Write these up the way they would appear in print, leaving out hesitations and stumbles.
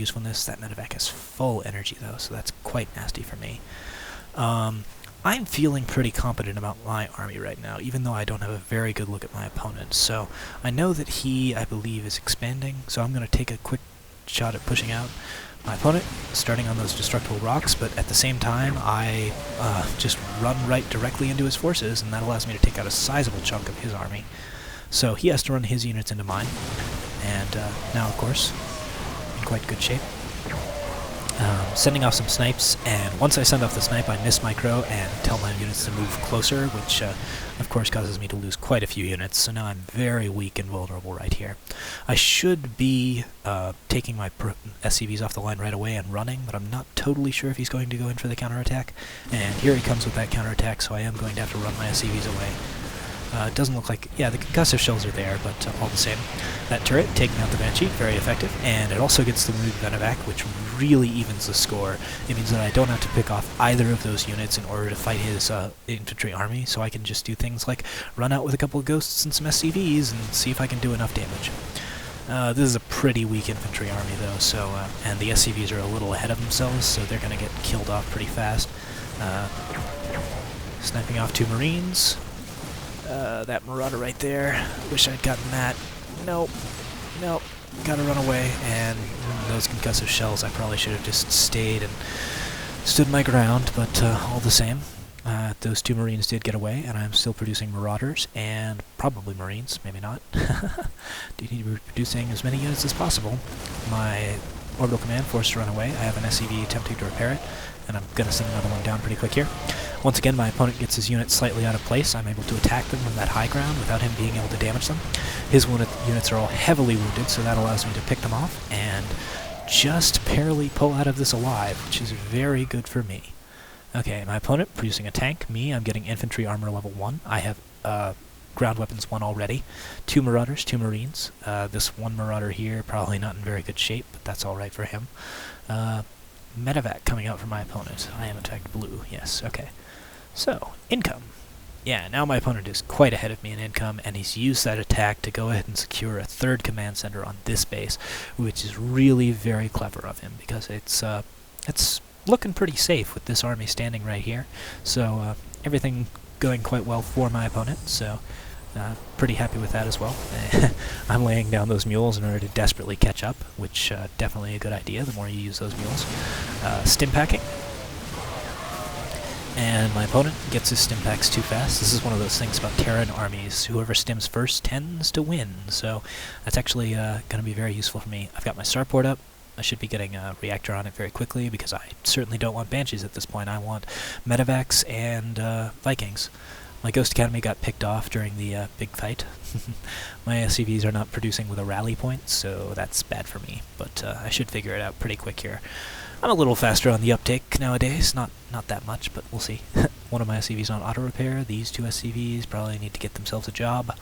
usefulness. That medevac has full energy, though, so that's quite nasty for me. I'm feeling pretty confident about my army right now, even though I don't have a very good look at my opponent. So I know that he, I believe, is expanding, so I'm going to take a quick shot at pushing out my opponent, starting on those destructible rocks, but at the same time, I just run right directly into his forces, and that allows me to take out a sizable chunk of his army. So he has to run his units into mine, and now, of course, in quite good shape. Sending off some snipes, and once I send off the snipe, I miss micro and tell my units to move closer, which of course causes me to lose quite a few units, so now I'm very weak and vulnerable right here. I should be taking my SCVs off the line right away and running, but I'm not totally sure if he's going to go in for the counterattack, and here he comes with that counterattack, so I am going to have to run my SCVs away. It doesn't look like... yeah, the concussive shells are there, but all the same. That turret, taking out the Banshee, very effective, and it also gets the wounded medevac, which really evens the score. It means that I don't have to pick off either of those units in order to fight his infantry army, so I can just do things like run out with a couple of ghosts and some SCVs and see if I can do enough damage. This is a pretty weak infantry army, though, so and the SCVs are a little ahead of themselves, so they're going to get killed off pretty fast. Sniping off 2 Marines. That Marauder right there. Wish I'd gotten that. Nope. Nope. Gotta run away. And those concussive shells, I probably should have just stayed and stood my ground, but all the same. Those 2 Marines did get away, and I'm still producing Marauders, and probably Marines, maybe not. Do need to be producing as many units as possible. My orbital command forced to run away. I have an SCV attempting to repair it, and I'm going to send another one down pretty quick here. Once again, my opponent gets his units slightly out of place. I'm able to attack them from that high ground without him being able to damage them. His units are all heavily wounded, so that allows me to pick them off and just barely pull out of this alive, which is very good for me. Okay, my opponent producing a tank. Me, I'm getting infantry armor level 1. I have ground weapons 1 already. 2 Marauders, 2 Marines. This 1 Marauder here, probably not in very good shape, but that's alright for him. Medevac coming out from my opponent. I am in fact blue, yes, okay. So, income. Yeah, now my opponent is quite ahead of me in income, and he's used that attack to go ahead and secure a 3rd command center on this base, which is really very clever of him, because it's looking pretty safe with this army standing right here. So, everything going quite well for my opponent, so pretty happy with that as well. I'm laying down those mules in order to desperately catch up, which definitely a good idea the more you use those mules. Stim packing. And my opponent gets his stim packs too fast. This is one of those things about Terran armies. Whoever stims first tends to win, so that's actually going to be very useful for me. I've got my starport up. I should be getting a reactor on it very quickly, because I certainly don't want Banshees at this point. I want medevacs and Vikings. My Ghost Academy got picked off during the big fight. My SCVs are not producing with a rally point, so that's bad for me, but I should figure it out pretty quick here. I'm a little faster on the uptake nowadays, not that much, but we'll see. One of my SCVs on auto repair. These 2 SCVs probably need to get themselves a job.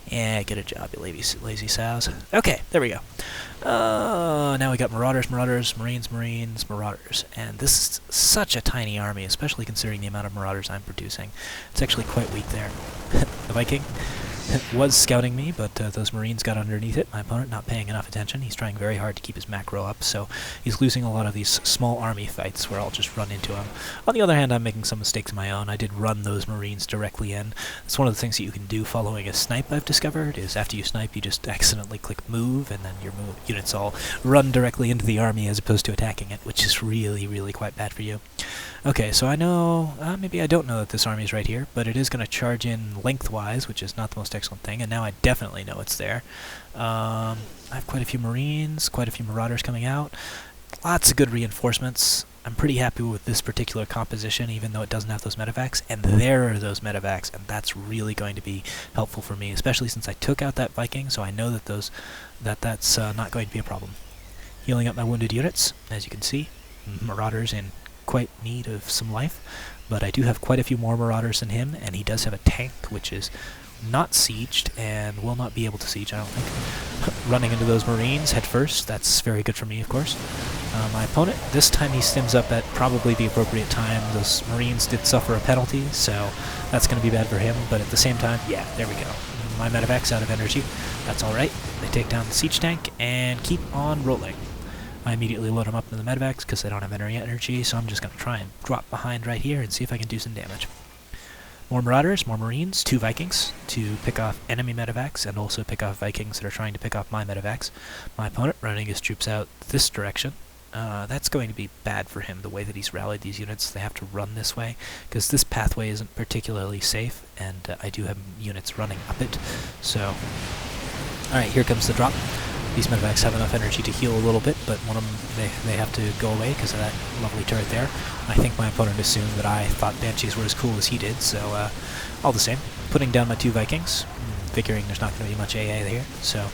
Yeah, get a job, you lazy sows. Okay, there we go. Now we got Marauders, Marines, Marauders. And this is such a tiny army, especially considering the amount of Marauders I'm producing. It's actually quite weak there. The Viking was scouting me, but those Marines got underneath it. My opponent not paying enough attention. He's trying very hard to keep his macro up, so he's losing a lot of these small army fights where I'll just run into him. On the other hand, I'm making some mistakes of my own. I did run those Marines directly in. It's one of the things that you can do following a snipe, I've discovered, is after you snipe, you just accidentally click move, and then your units all run directly into the army as opposed to attacking it, which is really, really quite bad for you. Okay, so I know, maybe I don't know that this army is right here, but it is going to charge in lengthwise, which is not the most excellent thing, and now I definitely know it's there. I have quite a few Marines, quite a few Marauders coming out, lots of good reinforcements. I'm pretty happy with this particular composition, even though it doesn't have those medevacs, and there are those medevacs, and that's really going to be helpful for me, especially since I took out that Viking, so I know that that's not going to be a problem. Healing up my wounded units, as you can see. Marauders in quite need of some life, but I do have quite a few more Marauders than him, and he does have a tank, which is not sieged, and will not be able to siege, I don't think. Running into those Marines head first, that's very good for me, of course. My opponent, this time he stims up at probably the appropriate time. Those Marines did suffer a penalty, so that's going to be bad for him, but at the same time, yeah, there we go. My medevac's out of energy. That's alright. They take down the siege tank and keep on rolling. I immediately load them up in the medevacs because they don't have any energy, so I'm just going to try and drop behind right here and see if I can do some damage. More Marauders, more Marines, 2 Vikings to pick off enemy medevacs and also pick off Vikings that are trying to pick off my medevacs. My opponent running his troops out this direction. That's going to be bad for him, the way that he's rallied these units. They have to run this way, because this pathway isn't particularly safe, and I do have units running up it. So, alright, here comes the drop. These medevacs have enough energy to heal a little bit, but one of them, they have to go away because of that lovely turret there. I think my opponent assumed that I thought Banshees were as cool as he did, so all the same. Putting down my 2 Vikings, figuring there's not going to be much AA here, so...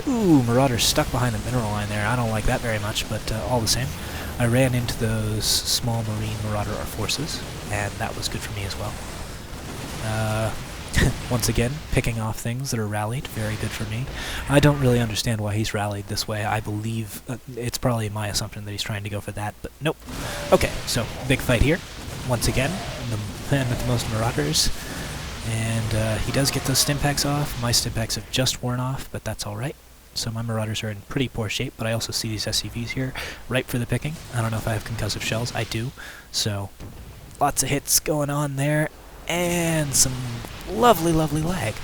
Ooh, Marauders stuck behind the mineral line there. I don't like that very much, but all the same. I ran into those small Marine Marauder forces, and that was good for me as well. Once again, picking off things that are rallied, very good for me. I don't really understand why he's rallied this way. I believe it's probably my assumption that he's trying to go for that, but nope. Okay, so big fight here. Once again, the man with the most Marauders. And he does get those Stimpaks off. My Stimpaks have just worn off, but that's alright. So my Marauders are in pretty poor shape, but I also see these SCVs here, ripe for the picking. I don't know if I have concussive shells. I do. So, lots of hits going on there, and some lovely, lovely lag.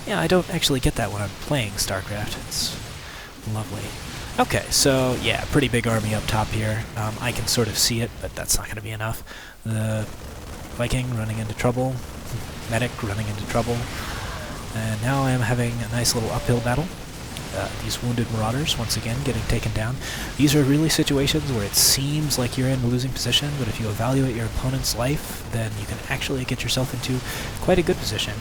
Yeah, I don't actually get that when I'm playing StarCraft. It's lovely. Okay, so yeah, pretty big army up top here. I can sort of see it, but that's not going to be enough. The Viking running into trouble. Medic running into trouble. And now I am having a nice little uphill battle. These wounded Marauders, once again, getting taken down. These are really situations where it seems like you're in a losing position, but if you evaluate your opponent's life, then you can actually get yourself into quite a good position.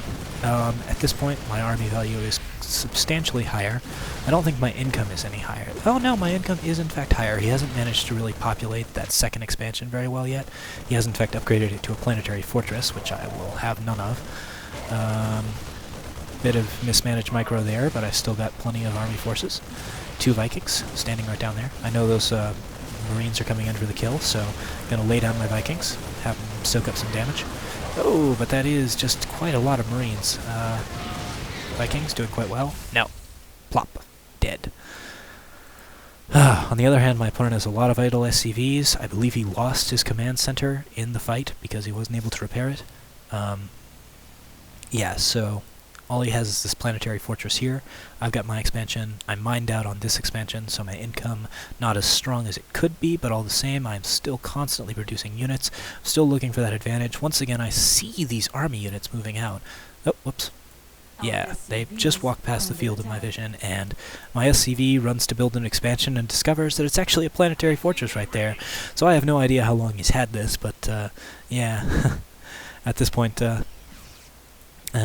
At this point, my army value is substantially higher. I don't think my income is any higher. Oh no, my income is in fact higher. He hasn't managed to really populate that second expansion very well yet. He has in fact upgraded it to a planetary fortress, which I will have none of. Bit of mismanaged micro there, but I've still got plenty of army forces. 2 Vikings standing right down there. I know those Marines are coming in for the kill, so I'm going to lay down my Vikings, have them soak up some damage. Oh, but that is just quite a lot of Marines. Vikings doing quite well. No. Plop. Dead. On the other hand, my opponent has a lot of idle SCVs. I believe he lost his command center in the fight because he wasn't able to repair it. Yeah, so... all he has is this planetary fortress here. I've got my expansion. I'm mined out on this expansion, so my income not as strong as it could be, but all the same, I'm still constantly producing units. I'm still looking for that advantage. Once again, I see these army units moving out. Oh, whoops. Yeah, they just walked past the field of my vision, and my SCV runs to build an expansion and discovers that it's actually a planetary fortress right there. So I have no idea how long he's had this, but, yeah. At this point,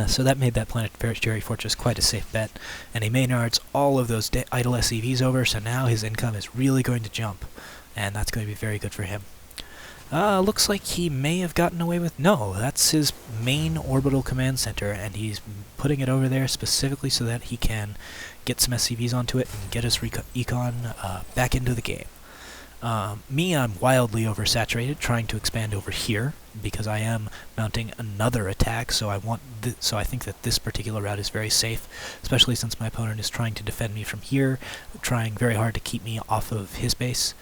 so that made that planetary fortress quite a safe bet, and he Maynards all of those idle SCVs over, so now his income is really going to jump, and that's going to be very good for him. Looks like he may have gotten away with... no, that's his main orbital command center, and he's putting it over there specifically so that he can get some SCVs onto it and get his econ back into the game. Me, I'm wildly oversaturated, trying to expand over here, because I am mounting another attack, so I think that this particular route is very safe, especially since my opponent is trying to defend me from here, trying very hard to keep me off of his base.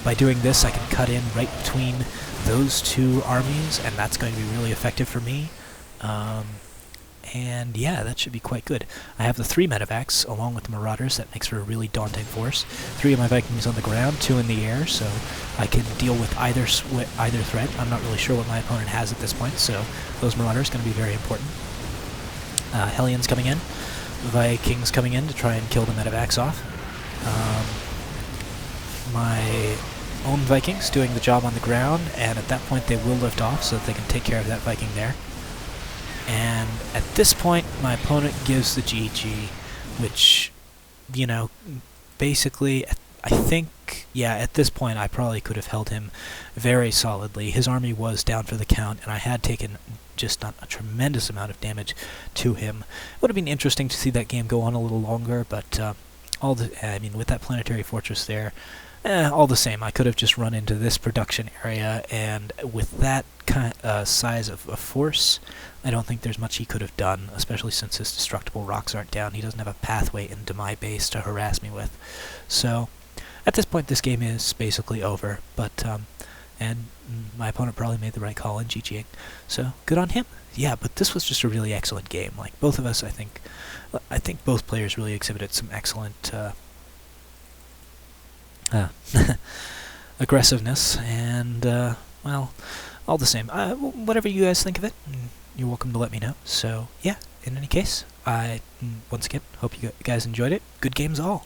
By doing this, I can cut in right between those 2 armies, and that's going to be really effective for me. And yeah, that should be quite good. I have the 3 medevacs, along with the Marauders. That makes for a really daunting force. 3 of my Vikings on the ground, 2 in the air, so I can deal with either threat. I'm not really sure what my opponent has at this point, so those Marauders are going to be very important. Hellions coming in. Vikings coming in to try and kill the medevacs off. My own Vikings doing the job on the ground, and at that point they will lift off so that they can take care of that Viking there. And at this point, my opponent gives the GG, which, you know, basically, I think, yeah, at this point I probably could have held him very solidly. His army was down for the count, and I had taken just not a tremendous amount of damage to him. It would have been interesting to see that game go on a little longer, but I mean, with that planetary fortress there, all the same, I could have just run into this production area, and with that size of a force, I don't think there's much he could have done, especially since his destructible rocks aren't down. He doesn't have a pathway into my base to harass me with. So, at this point, this game is basically over, but, and my opponent probably made the right call in GGing, so good on him. Yeah, but this was just a really excellent game. Like, both of us, I think both players really exhibited some excellent, aggressiveness, and, well, all the same, whatever you guys think of it, you're welcome to let me know. So, yeah, in any case, I, once again, hope you guys enjoyed it. Good games all.